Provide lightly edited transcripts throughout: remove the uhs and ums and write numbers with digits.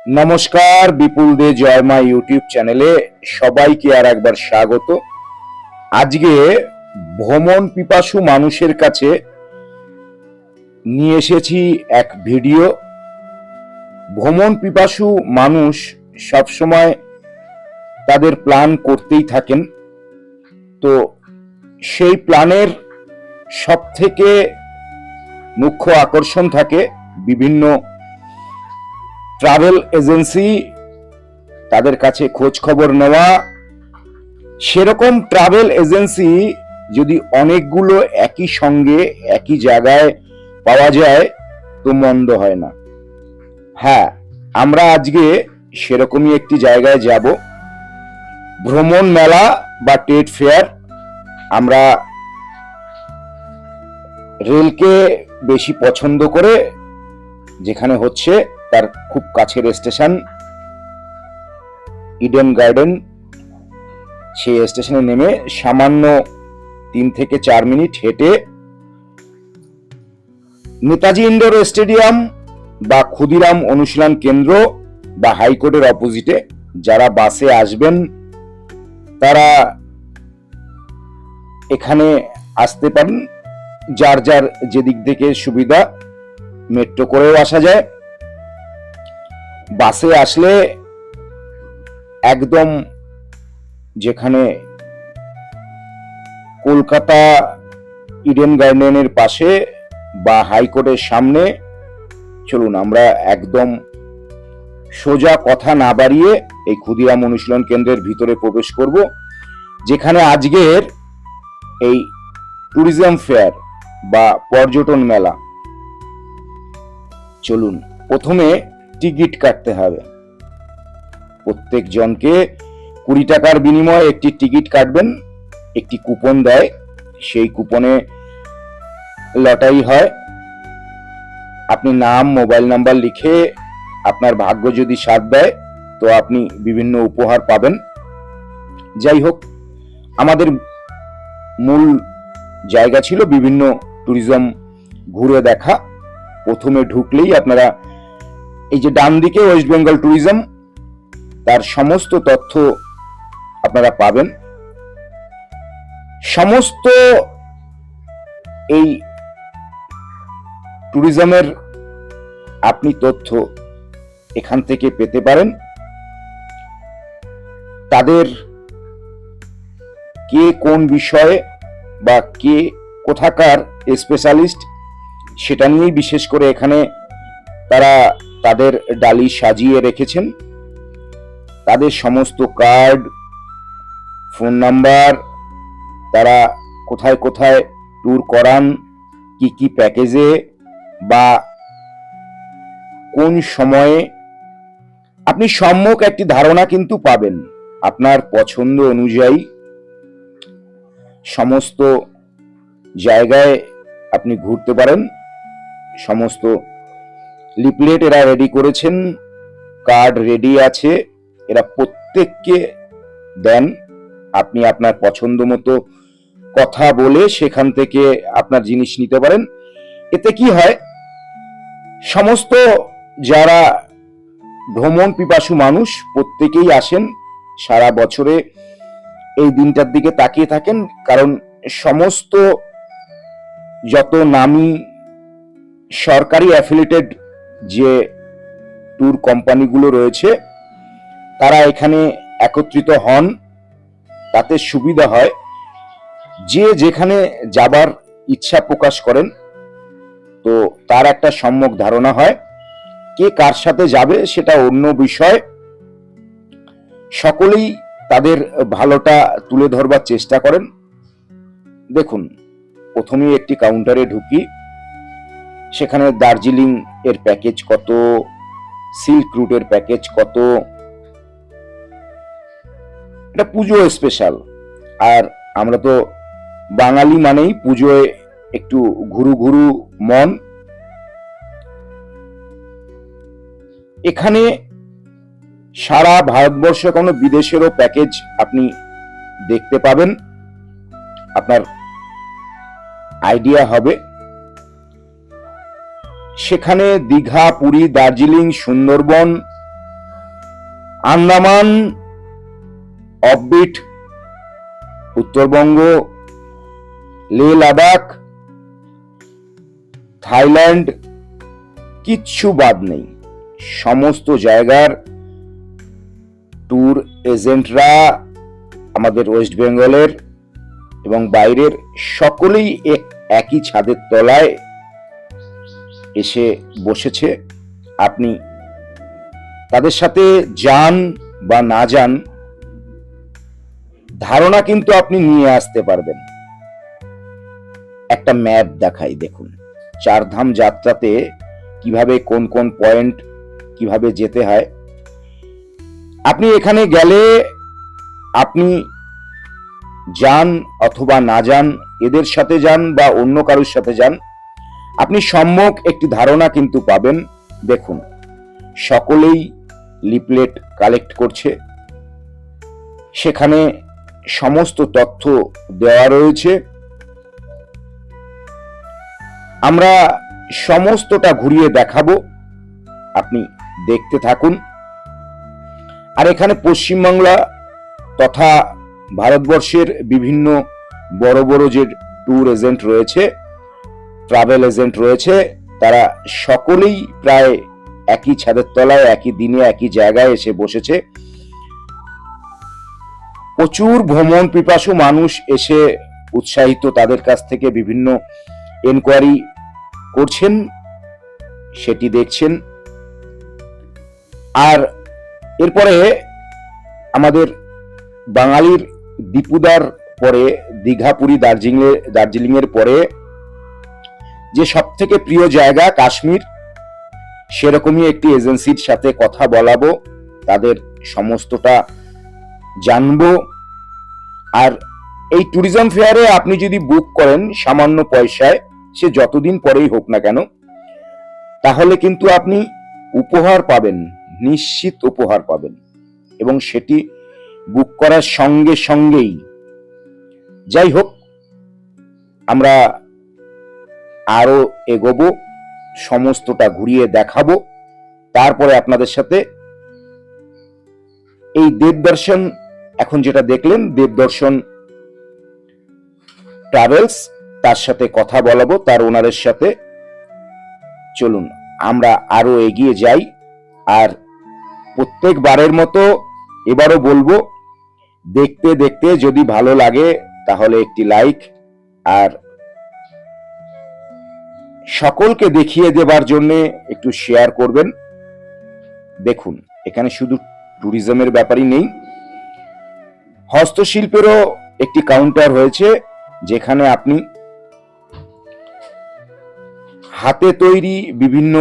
নমস্কার, বিপুল দে জয়মা ইউটিউব চ্যানেলে সবাইকে আর একবার স্বাগত। আজকে ভ্রমণ পিপাসু মানুষের কাছে নিয়ে এসেছি এক ভিডিও। ভ্রমণ পিপাসু মানুষ সবসময় তাদের প্ল্যান করতেই থাকেন, তো সেই প্ল্যানের সব থেকে মুখ্য আকর্ষণ থাকে বিভিন্ন ট্রাভেল এজেন্সি, তাদের কাছে খোঁজ খবর নেওয়া। সেরকম ট্রাভেল এজেন্সি যদি অনেকগুলো একই সঙ্গে একই জায়গায় পাওয়া যায় তো মন্দ হয় না। হ্যাঁ, আমরা আজকে সেরকমই একটি জায়গায় যাব, ভ্রমণ মেলা বা ট্রেড ফেয়ার। আমরা রেলকে বেশি পছন্দ করে, যেখানে হচ্ছে তার খুব কাছের স্টেশন ইডেন গার্ডেন। সেই স্টেশনে নেমে সামান্য 3 থেকে 4 মিনিট হেঁটে নেতাজি ইন্ডোর স্টেডিয়াম বা ক্ষুদিরাম অনুশীলন কেন্দ্র বা হাইকোর্টের অপোজিটে যারা বাসে আসবেন তারা এখানে আসতে পারেন। যার যার যেদিক থেকে সুবিধা, মেট্রো করেও আসা যায়। বাসে আসলে একদম যেখানে কলকাতা ইডেন গার্ডেনের পাশে বা হাইকোর্টের সামনে, চলুন আমরা একদম সোজা কথা না বাড়িয়ে এই ক্ষুদিরাম অনুশীলন কেন্দ্রের ভিতরে প্রবেশ করব, যেখানে আজকের এই ট্যুরিজম ফেয়ার বা পর্যটন মেলা। চলুন, প্রথমে টিকিট কাটতে হবে। প্রত্যেক জনকে 20 টাকার বিনিময়ে একটি টিকিট কাটবেন। একটি কুপন দেয়, সেই কুপনে লটারি হয়। আপনি নাম, মোবাইল নাম্বার লিখে আপনার ভাগ্য যদি সাথ দেয় তো আপনি বিভিন্ন উপহার পাবেন। যাই হোক, আমাদের মূল জায়গা ছিল বিভিন্ন ট্যুরিজম ঘুরে দেখা। প্রথমে ঢুকলেই আপনারা এই যে ডান দিকে ওয়েস্ট বেঙ্গল ট্যুরিজম, তার সমস্ত তথ্য আপনারা পাবেন। সমস্ত এই ট্যুরিজমের আপনি তথ্য এখান থেকে পেতে পারেন। তাদের কে কোন বিষয়ে বা কে কোথাকার স্পেশালিস্ট সেটা নিয়েই বিশেষ করে এখানে তারা তাদের ডালি সাজিয়ে রেখেছেন। তাদের সমস্ত কার্ড, ফোন নাম্বার, তারা কোথায় কোথায় ট্যুর করান, কি কি প্যাকেজে বা কোন সময়ে, আপনি সম্যক একটি ধারণা কিন্তু পাবেন। আপনার পছন্দ অনুযায়ী সমস্ত জায়গায় আপনি ঘুরতে পারেন। সমস্ত লিফলেট এরা রেডি করেছেন, কার্ড রেডি আছে, এরা প্রত্যেককে দেন। আপনি আপনার পছন্দ মতো কথা বলে সেখান থেকে আপনার জিনিস নিতে পারেন। এতে কি হয়, সমস্ত যারা ভ্রমণ পিপাসু মানুষ প্রত্যেকেই আসেন, সারা বছরে এই দিনটার দিকে তাকিয়ে থাকেন। কারণ সমস্ত যত নামী সরকারি অ্যাফিলিয়েটেড যে ট্যুর কোম্পানিগুলো রয়েছে তারা এখানে একত্রিত হন। তাতে সুবিধা হয়, যে যেখানে যাবার ইচ্ছা প্রকাশ করেন তো তার একটা সম্যক ধারণা হয়। কে কার সাথে যাবে সেটা অন্য বিষয়, সকলেই তাদের ভালোটা তুলে ধরবার চেষ্টা করেন। দেখুন, প্রথমেই একটি কাউন্টারে ঢুকি, সেখানে দার্জিলিং এর প্যাকেজ কত, সিল্ক রুটের প্যাকেজ কত। এটা পুজো স্পেশাল, আর আমরা তো বাঙালি মানেই পুজোয় একটু ঘুরু ঘুরু মন। এখানে সারা ভারতবর্ষে কোনো বিদেশেরও প্যাকেজ আপনি দেখতে পাবেন, আপনার আইডিয়া হবে। সেখানে দীঘা, পুরী, দার্জিলিং, সুন্দরবন আন্দামান, অফবিট, উত্তরবঙ্গ, লে লাদাখ, থাইল্যান্ড, কিচ্ছু বাদ নেই। সমস্ত জায়গার ট্যুর এজেন্টরা আমাদের ওয়েস্ট বেঙ্গলের এবং বাইরের সকলেই একই ছাদের তলায় এসে বসেছে। আপনি তাদের সাথে যান বা না যান, ধারণা কিন্তু আপনি নিয়ে আসতে পারবেন। একটা ম্যাপ দেখাই, দেখুন চারধাম যাত্রাতে কিভাবে কোন কোন পয়েন্ট কিভাবে যেতে হয়। আপনি এখানে গেলে আপনি যান অথবা না যান, এদের সাথে যান বা অন্য কারোর সাথে যান, আপনি সম্যক একটি ধারণা কিন্তু পাবেন। দেখুন সকলেই লিফলেট কালেক্ট করছে, সেখানে সমস্ত তথ্য দেওয়া রয়েছে। আমরা সমস্তটা ঘুরিয়ে দেখাবো, আপনি দেখতে থাকুন। আর এখানে পশ্চিমবাংলা তথা ভারতবর্ষের বিভিন্ন বড় বড় যে ট্যুর এজেন্ট রয়েছে, ট্রাভেল এজেন্ট রয়েছে, তারা সকলেই প্রায় একই ছাদের তলায় একই দিনে একই জায়গায় এসে বসেছে। প্রচুর ভ্রমণ পিপাসু মানুষ এসে উৎসাহিত, তাদের কাছ থেকে বিভিন্ন এনকোয়ারি করছেন, সেটি দেখছেন। আর এরপরে আমাদের বাঙালির দীপুদার পরে দীঘা, পুরী, দার্জিলিং এর পরে যে সব থেকে প্রিয় জায়গা কাশ্মীর, সেরকমই একটি এজেন্সির সাথে কথা বলাবো, তাদের সমস্তটা জানবো। আর এই ট্যুরিজম ফেয়ারে আপনি যদি বুক করেন সামান্য পয়সায়, সে যতদিন পরেই হোক না কেন, তাহলে কিন্তু আপনি উপহার পাবেন, নিশ্চিত উপহার পাবেন, এবং সেটি বুক করার সঙ্গে সঙ্গেই। যাই হোক, আমরা আরো এগোবো, সমস্তটা ঘুরিয়ে দেখাবো। তারপরে আপনাদের সাথে এই দেবদর্শন, এখন যেটা দেখলেন দেবদর্শন ট্রাভেলস, তার সাথে কথা বলাবো, তার ওনারের সাথে। চলুন আমরা আরো এগিয়ে যাই। আর প্রত্যেকবারের মতো এবারও বলবো, দেখতে দেখতে যদি ভালো লাগে তাহলে একটি লাইক, আর সকলকে দেখিয়ে দেবার জন্য একটু শেয়ার করবেন। দেখুন এখানে শুধু ট্যুরিজমের ব্যাপারই নেই, হস্তশিল্পেরও একটি কাউন্টার হয়েছে, যেখানে আপনি হাতে তৈরি বিভিন্ন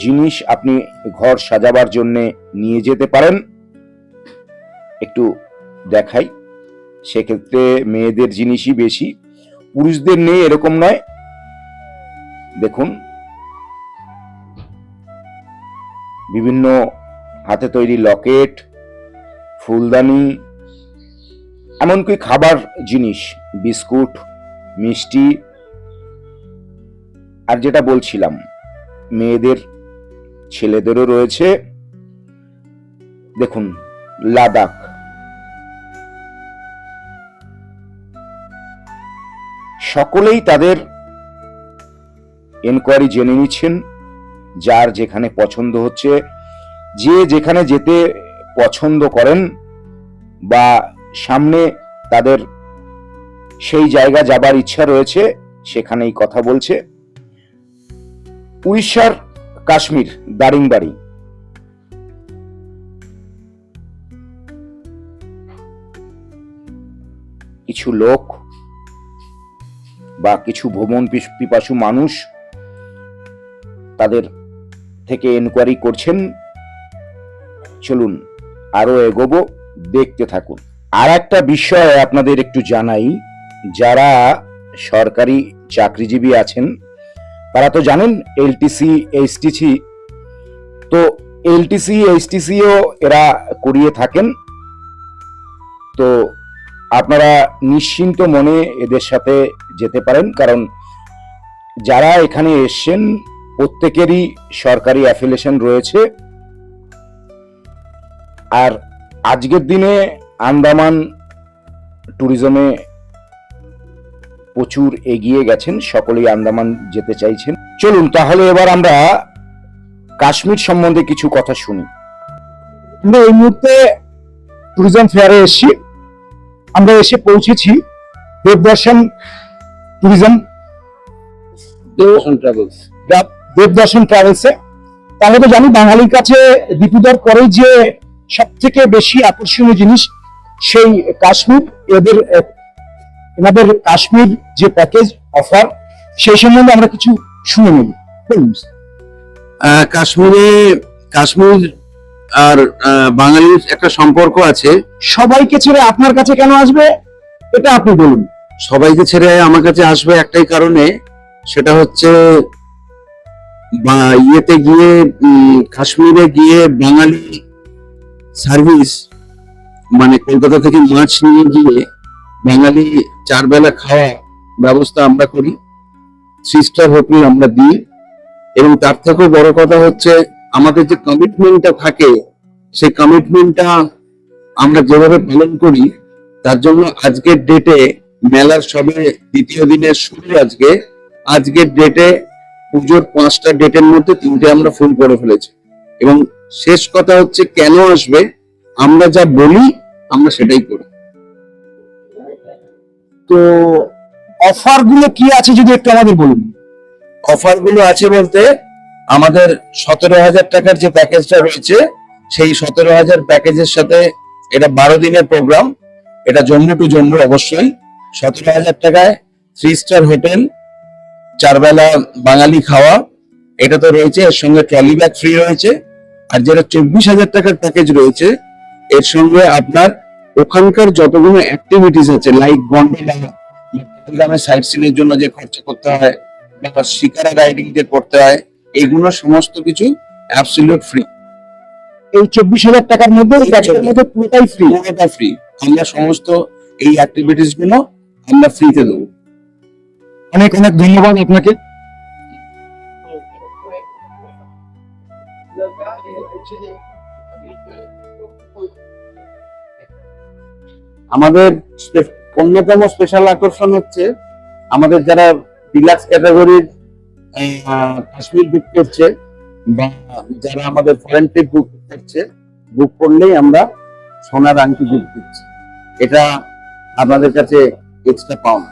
জিনিস আপনি ঘর সাজাবার জন্য নিয়ে যেতে পারেন। একটু দেখাই, সেক্ষেত্রে মেয়েদের জিনিসই বেশি, পুরুষদের নেই এরকম নয়। দেখুন বিভিন্ন হাতে তৈরি লকেট, ফুলদানি, এমনকি খাবার জিনিস, বিস্কুট, মিষ্টি। আর যেটা বলছিলাম, মেয়েদের ছেলেদেরও রয়েছে। দেখুন লাদাখ, সকলেই তাদের এনকোয়ারি জেনে নিচ্ছেন, যার যেখানে পছন্দ হচ্ছে, যে যেখানে যেতে পছন্দ করেন বা সামনে তাদের সেই জায়গা যাবার ইচ্ছা রয়েছে, সেখানেই কথা বলছে। উড়িষ্যার কাশ্মীর, দারিংবাড়ি, কিছু লোক বা কিছু ভ্রমণ পিপাসু মানুষ তাদের থেকে এনকোয়ারি করছেন। চলুন আরো এগোবো, দেখতে থাকুন। আর একটা বিষয় আপনাদের একটু জানাই, যারা সরকারি চাকরিজীবী আছেন তারা তো জানেন এলটিসি, এইচটিসি, তো এলটিসি এইচটিসিও এরা করিয়ে থাকেন। তো আপনারা নিশ্চিন্ত মনে এদের সাথে যেতে পারেন, কারণ যারা এখানে এসছেন প্রত্যেকেরই সরকারি অ্যাফিলিয়েশন রয়েছে। আর আজকের দিনে আন্দামান ট্যুরিজমে প্রচুর এগিয়ে গেছেন, সকলেই আন্দামান যেতে চাইছেন। চলুন তাহলে এবার আমরা কাশ্মীর সম্বন্ধে কিছু কথা শুনি। আমরা এই মুহূর্তে ট্যুরিজম ফেয়ারে এসেছি। আমরা এসে পৌঁছেছি দেবদর্শন ট্যুরিজম দেবদর্শন ট্রাভেলসে। তাহলে তো জানি বাঙালির কাছে দীপুদার পরে যে সব থেকে বেশি আকর্ষণীয় জিনিস সেই কাশ্মীর। এনাদের কাশ্মীর যে প্যাকেজ অফার সেই সম্বন্ধে আমরা কিছু শুনে নেব। কাশ্মীর আর বাঙালির একটা সম্পর্ক আছে। সবাইকে ছেড়ে আপনার কাছে কেন আসবে এটা আপনি বলুন। সবাইকে ছেড়ে আমার কাছে আসবে একটাই কারণে, সেটা হচ্ছে ইয়েতে গিয়ে কাশ্মীরে গিয়ে বাঙালি সার্ভিস, মানে কলকাতা থেকে মাছ নিয়ে গিয়ে বাঙালি 4 বেলা খাওয়া ব্যবস্থা আমরা করি, 3 স্টার হোটেল আমরা দিই। এবং তার থেকেও বড় কথা হচ্ছে আমাদের যে কমিটমেন্টটা থাকে, সেই কমিটমেন্টটা আমরা যেভাবে পালন করি, তার জন্য আজকের ডেটে মেলার সবে দ্বিতীয় দিনের শুরু আজকের ডেটে পুজোর 5টা ডেটের মধ্যে 3টে আমরা ফুল করে ফেলেছি। এবং শেষ কথা হচ্ছে কেন আসবে, আমরা যা বলি আমরা সেটাই করি। তো অফার গুলো কি আছে যদি একটু আমাদের বলুন। অফার গুলো আছে বলতে, আমাদের 17,000 টাকার যে প্যাকেজটা রয়েছে, সেই 17,000 প্যাকেজের সাথে এটা 12 দিনের প্রোগ্রাম। এটা জম্মু টু জম্মু অবশ্যই। 17,000 টাকায় 3 স্টার হোটেল, 4 বেলা বাঙালি খাওয়া, এটা তো রয়েছে। এর সঙ্গে ট্রলি ব্যাগ ফ্রি রয়েছে। আর যেটা 24,000 টাকার প্যাকেজ রয়েছে, এর সঙ্গে আপনার ওখানকার যতগুলো অ্যাক্টিভিটিস আছে, লাইক গন্ডোলা, গ্রামের সাইট সিনের জন্য যে খরচা করতে হয়, বা শিকারা রাইডিং যে করতে হয়, এগুলো সমস্ত কিছু অ্যাবসলিউট ফ্রি। এই 24,000 টাকার মধ্যে পুরোটাই ফ্রি। পুরোটা ফ্রি। আমরা সমস্ত এই অ্যাক্টিভিটিস গুলো আমরা ফ্রিতে দেবো। অনেক অনেক ধন্যবাদ আপনাকে। আমাদের অন্যতম স্পেশাল আকর্ষণ হচ্ছে আমাদের যারা ডিলাক্স ক্যাটাগরির কাশ্মীর বুক করছে, বা যারা আমাদের ফরেন ট্রিপ বুক করছে, বুক করলেই আমরা সোনার আংটি বুক দিচ্ছি। এটা আপনাদের কাছে এক্সট্রা পাওনা।